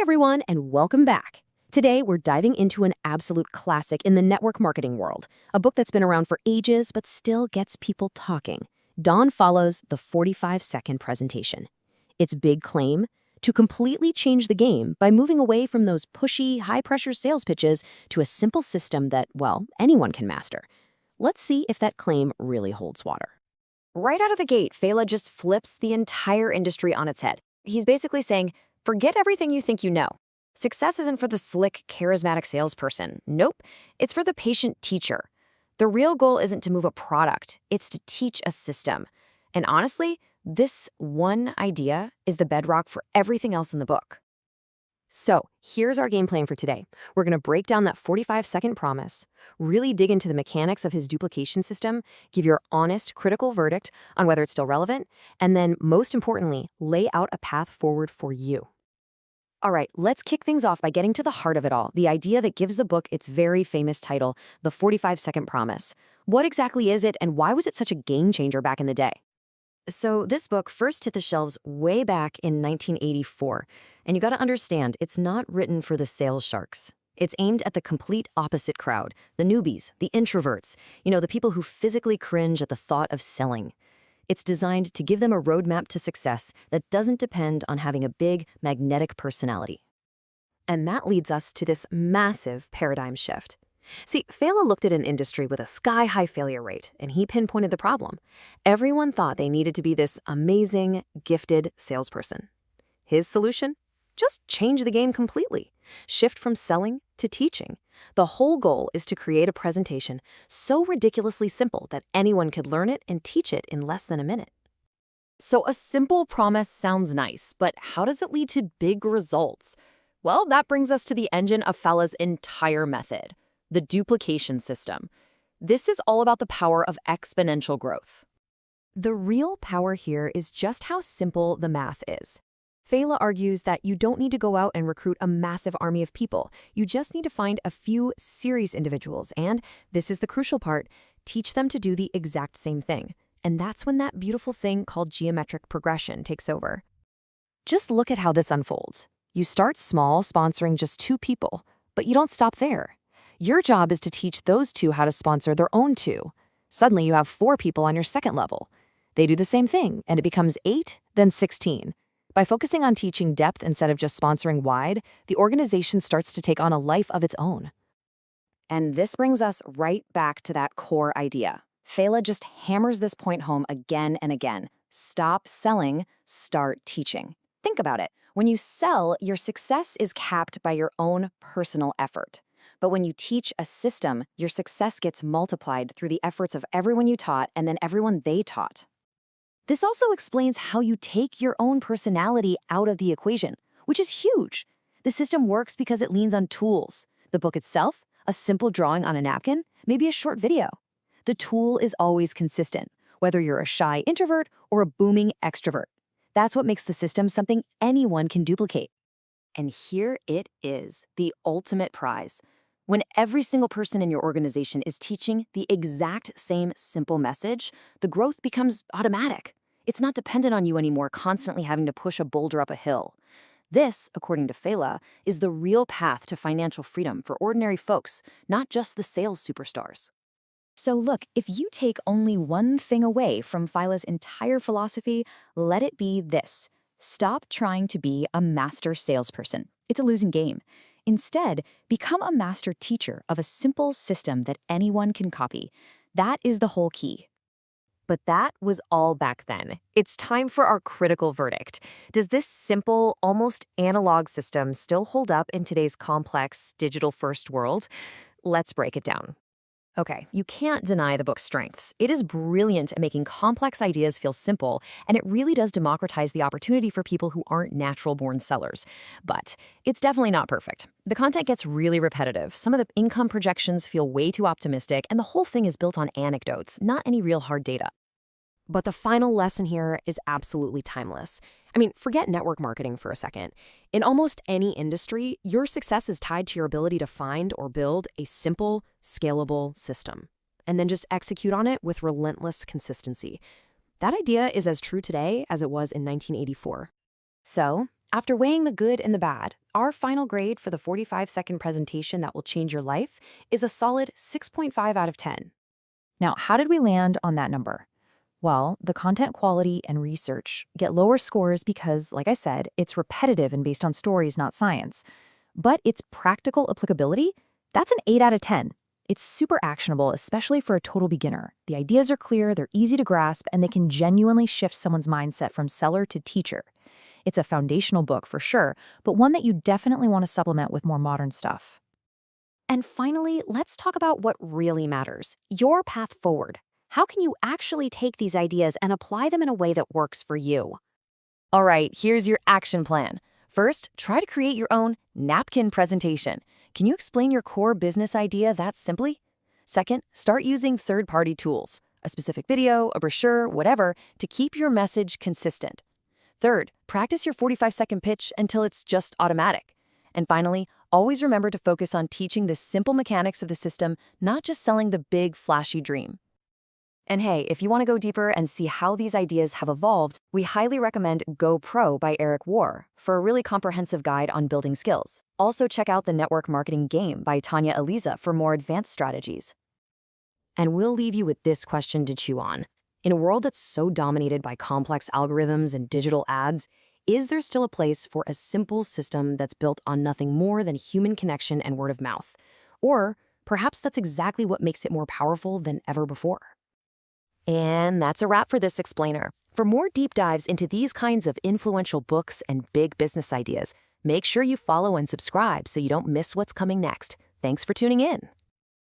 everyone, and welcome back. Today, we're diving into an absolute classic in the network marketing world, a book that's been around for ages but still gets people talking. Don follows the 45-second presentation. Its big claim? To completely change the game by moving away from those pushy, high-pressure sales pitches to a simple system that, well, anyone can master. Let's see if that claim really holds water. Right out of the gate, Failla just flips the entire industry on its head. He's basically saying, forget everything you think you know. Success isn't for the slick, charismatic salesperson. Nope, it's for the patient teacher. The real goal isn't to move a product, it's to teach a system. And honestly, this one idea is the bedrock for everything else in the book. So, here's our game plan for today. We're going to break down that 45-second promise, really dig into the mechanics of his duplication system, give your honest, critical verdict on whether it's still relevant, and then, most importantly, lay out a path forward for you. All right, let's kick things off by getting to the heart of it all, the idea that gives the book its very famous title, The 45-Second Promise. What exactly is it, and why was it such a game changer back in the day? So this book first hit the shelves way back in 1984. And you got to understand, it's not written for the sales sharks. It's aimed at the complete opposite crowd, the newbies, the introverts, the people who physically cringe at the thought of selling. It's designed to give them a roadmap to success that doesn't depend on having a big, magnetic personality. And that leads us to this massive paradigm shift. See, Failla looked at an industry with a sky-high failure rate, and he pinpointed the problem. Everyone thought they needed to be this amazing, gifted salesperson. His solution? Just change the game completely. Shift from selling to teaching. The whole goal is to create a presentation so ridiculously simple that anyone could learn it and teach it in less than a minute. So a simple promise sounds nice, but how does it lead to big results? Well, that brings us to the engine of Failla's entire method, the duplication system. This is all about the power of exponential growth. The real power here is just how simple the math is. Failla argues that you don't need to go out and recruit a massive army of people. You just need to find a few serious individuals and, this is the crucial part, teach them to do the exact same thing. And that's when that beautiful thing called geometric progression takes over. Just look at how this unfolds. You start small, sponsoring just 2 people, but you don't stop there. Your job is to teach those 2 how to sponsor their own 2. Suddenly you have 4 people on your second level. They do the same thing, and it becomes 8, then 16. By focusing on teaching depth instead of just sponsoring wide, the organization starts to take on a life of its own. And this brings us right back to that core idea. Failla just hammers this point home again and again. Stop selling, start teaching. Think about it. When you sell, your success is capped by your own personal effort. But when you teach a system, your success gets multiplied through the efforts of everyone you taught and then everyone they taught. This also explains how you take your own personality out of the equation, which is huge. The system works because it leans on tools. The book itself, a simple drawing on a napkin, maybe a short video. The tool is always consistent, whether you're a shy introvert or a booming extrovert. That's what makes the system something anyone can duplicate. And here it is, the ultimate prize. When every single person in your organization is teaching the exact same simple message, the growth becomes automatic. It's not dependent on you anymore constantly having to push a boulder up a hill. This, according to Failla, is the real path to financial freedom for ordinary folks, not just the sales superstars. So look, if you take only one thing away from Failla's entire philosophy, let it be this. Stop trying to be a master salesperson. It's a losing game. Instead, become a master teacher of a simple system that anyone can copy. That is the whole key. But that was all back then. It's time for our critical verdict. Does this simple, almost analog system still hold up in today's complex, digital-first world? Let's break it down. Okay, you can't deny the book's strengths. It is brilliant at making complex ideas feel simple, and it really does democratize the opportunity for people who aren't natural-born sellers. But it's definitely not perfect. The content gets really repetitive. Some of the income projections feel way too optimistic, and the whole thing is built on anecdotes, not any real hard data. But the final lesson here is absolutely timeless. I mean, forget network marketing for a second. In almost any industry, your success is tied to your ability to find or build a simple, scalable system, and then just execute on it with relentless consistency. That idea is as true today as it was in 1984. So, After weighing the good and the bad, our final grade for the 45-second presentation that will change your life is a solid 6.5 out of 10. Now, how did we land on that number? Well, the content quality and research get lower scores because, like I said, it's repetitive and based on stories, not science. But its practical applicability, that's an 8 out of 10. It's super actionable, especially for a total beginner. The ideas are clear, they're easy to grasp, and they can genuinely shift someone's mindset from seller to teacher. It's a foundational book for sure, but one that you definitely want to supplement with more modern stuff. And finally, let's talk about what really matters, your path forward. How can you actually take these ideas and apply them in a way that works for you? All right, here's your action plan. First, try to create your own napkin presentation. Can you explain your core business idea that simply? Second, start using third-party tools, a specific video, a brochure, whatever, to keep your message consistent. Third, practice your 45-second pitch until it's just automatic. And finally, always remember to focus on teaching the simple mechanics of the system, not just selling the big, flashy dream. And hey, if you want to go deeper and see how these ideas have evolved, we highly recommend Go Pro by Eric War for a really comprehensive guide on building skills. Also check out The Network Marketing Game by Tanya Eliza for more advanced strategies. And we'll leave you with this question to chew on. In a world that's so dominated by complex algorithms and digital ads, is there still a place for a simple system that's built on nothing more than human connection and word of mouth? Or perhaps that's exactly what makes it more powerful than ever before. And that's a wrap for this explainer. For more deep dives into these kinds of influential books and big business ideas, make sure you follow and subscribe so you don't miss what's coming next. Thanks for tuning in.